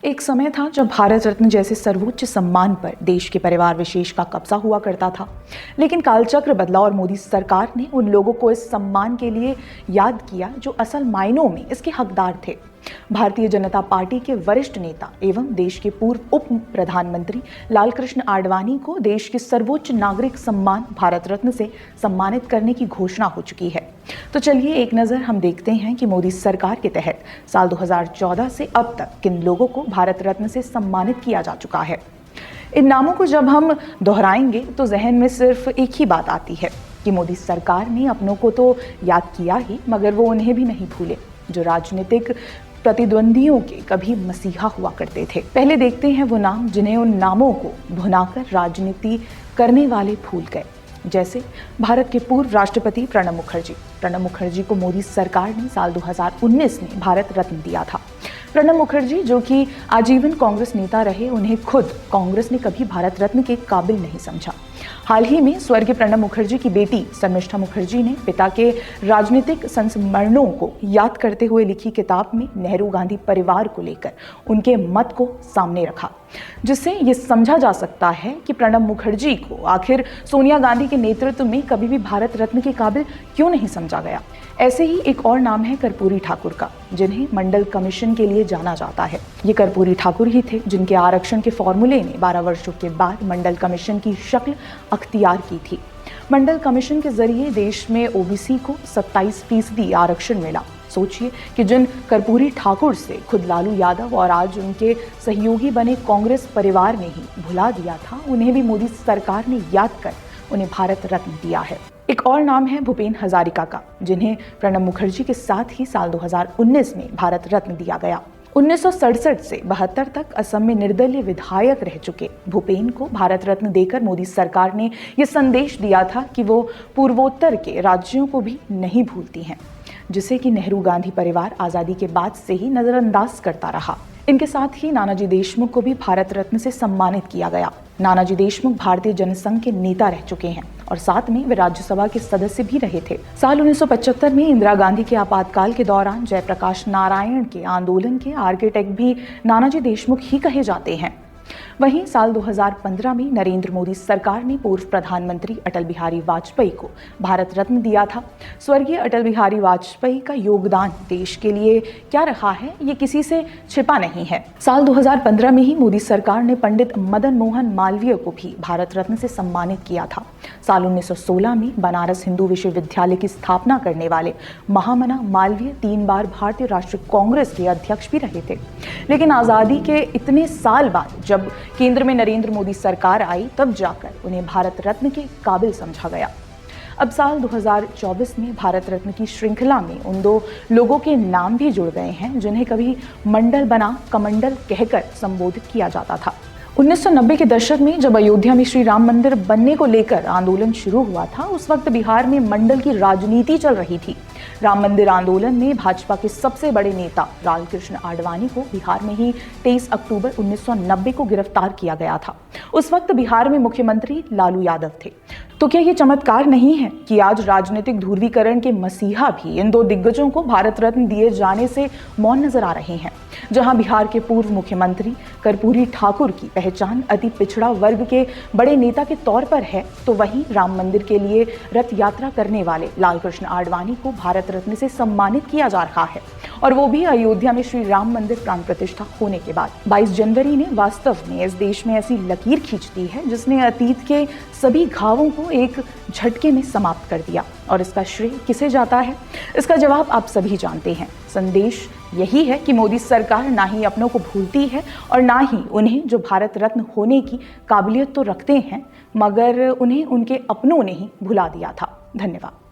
एक समय था जब भारत रत्न जैसे सर्वोच्च सम्मान पर देश के परिवार विशेष का कब्जा हुआ करता था। लेकिन कालचक्र बदला और मोदी सरकार ने उन लोगों को इस सम्मान के लिए याद किया जो असल मायनों में इसके हकदार थे। भारतीय जनता पार्टी के वरिष्ठ नेता एवं देश के पूर्व उप प्रधानमंत्री लालकृष्ण आडवाणी को देश के सर्वोच्च नागरिक सम्मान भारत रत्न से सम्मानित करने की घोषणा हो चुकी है। तो चलिए एक नज़र हम देखते हैं कि मोदी सरकार के तहत साल 2014 से अब तक किन लोगों को भारत रत्न से सम्मानित किया जा चुका है। इन नामों को जब हम दोहराएंगे तो जहन में सिर्फ एक ही बात आती है कि मोदी सरकार ने अपनों को तो याद किया ही, मगर वो उन्हें भी नहीं भूले जो राजनीतिक प्रतिद्वंदियों के कभी मसीहा हुआ करते थे। पहले देखते हैं वो नाम जिन्हें उन नामों को भुनाकर राजनीति करने वाले भूल गए, जैसे भारत के पूर्व राष्ट्रपति प्रणब मुखर्जी। प्रणब मुखर्जी को मोदी सरकार ने साल 2019 में भारत रत्न दिया था। प्रणब मुखर्जी जो कि आजीवन कांग्रेस नेता रहे, उन्हें खुद कांग्रेस ने कभी भारत रत्न के काबिल नहीं समझा। हाल ही में स्वर्गीय प्रणब मुखर्जी की बेटी शर्मिष्ठा मुखर्जी ने पिता के राजनीतिक संस्मरणों को याद करते हुए लिखी किताब में नेहरू गांधी परिवार को लेकर उनके मत को सामने रखा, जिससे ये समझा जा सकता है कि प्रणब मुखर्जी को आखिर सोनिया गांधी के नेतृत्व में कभी भी भारत रत्न के काबिल क्यों नहीं समझा गया। ऐसे ही एक और नाम है कर्पूरी ठाकुर का, जिन्हें मंडल कमीशन के लिए जाना जाता है। ये कर्पूरी ठाकुर ही थे जिनके आरक्षण के फॉर्मूले ने 12 वर्षों के बाद मंडल कमीशन की शक्ल अख्तियार की थी। मंडल कमीशन के जरिए देश में ओबीसी को 27% आरक्षण मिला। सोचिए कि जिन कर्पूरी ठाकुर से खुद लालू यादव और आज उनके सहयोगी बने कांग्रेस परिवार ने ही भुला दिया था, उन्हें भी मोदी सरकार ने याद कर उन्हें भारत रत्न दिया है। एक और नाम है भूपेन हजारिका का, जिन्हें प्रणब मुखर्जी के साथ ही साल 2019 में भारत रत्न दिया गया। 1967 से 72 तक असम में निर्दलीय विधायक रह चुके भूपेन को भारत रत्न देकर मोदी सरकार ने यह संदेश दिया था कि वो पूर्वोत्तर के राज्यों को भी नहीं भूलती हैं, जिसे कि नेहरू गांधी परिवार आज़ादी के बाद से ही नज़रअंदाज करता रहा। इनके साथ ही नानाजी देशमुख को भी भारत रत्न से सम्मानित किया गया। नानाजी देशमुख भारतीय जनसंघ के नेता रह चुके हैं और साथ में वे राज्यसभा के सदस्य भी रहे थे। साल 1975 में इंदिरा गांधी के आपातकाल के दौरान जयप्रकाश नारायण के आंदोलन के आर्किटेक्ट भी नानाजी देशमुख ही कहे जाते हैं। वहीं साल 2015 में नरेंद्र मोदी सरकार ने पूर्व प्रधानमंत्री अटल बिहारी वाजपेयी को भारत रत्न दिया था। स्वर्गीय अटल बिहारी वाजपेयी का योगदान देश के लिए क्या रहा है, ये किसी से छिपा नहीं है। साल 2015 में ही मोदी सरकार ने पंडित मदन मोहन मालवीय को भी भारत रत्न से सम्मानित किया था। साल 1916 में बनारस हिंदू विश्वविद्यालय की स्थापना करने वाले महामना मालवीय 3 बार भारतीय राष्ट्रीय कांग्रेस के अध्यक्ष भी रहे थे। लेकिन आज़ादी के इतने साल बाद जब केंद्र में नरेंद्र मोदी सरकार आई, तब जाकर उन्हें भारत रत्न के काबिल समझा गया। अब साल 2024 में भारत रत्न की श्रृंखला में उन 2 लोगों के नाम भी जुड़ गए हैं जिन्हें कभी मंडल बना कमंडल कहकर संबोधित किया जाता था। 1990 के दशक में जब अयोध्या में श्री राम मंदिर बनने को लेकर आंदोलन शुरू हुआ था, उस वक्त बिहार में मंडल की राजनीति चल रही थी। राम मंदिर आंदोलन में भाजपा के सबसे बड़े नेता लालकृष्ण आडवाणी को बिहार में ही 23 अक्टूबर 1990 को गिरफ्तार किया गया था। उस वक्त बिहार में मुख्यमंत्री लालू यादव थे। तो क्या ये चमत्कार नहीं है कि आज राजनीतिक ध्रुवीकरण के मसीहा भी इन 2 दिग्गजों को भारत रत्न दिए जाने से मौन नजर आ रहे हैं। जहां बिहार के पूर्व मुख्यमंत्री कर्पूरी ठाकुर की पहचान अति पिछड़ा वर्ग के बड़े नेता के तौर पर है, तो वहीं राम मंदिर के लिए रथ यात्रा करने वाले लालकृष्ण आडवाणी को भारत रत्न से सम्मानित किया जा रहा है, और वो भी अयोध्या में श्री राम मंदिर प्राण प्रतिष्ठा होने के बाद। 22 जनवरी ने वास्तव में इस देश में ऐसी लकीर खींच दी है जिसने अतीत के सभी घावों को एक झटके में समाप्त कर दिया। और इसका श्रेय किसे जाता है? इसका जवाब आप सभी जानते हैं। संदेश यही है कि मोदी सरकार ना ही अपनों को भूलती है और ना ही उन्हें जो भारत रत्न होने की काबिलियत तो रखते हैं, मगर उन्हें उनके अपनों ने ही भुला दिया था। धन्यवाद।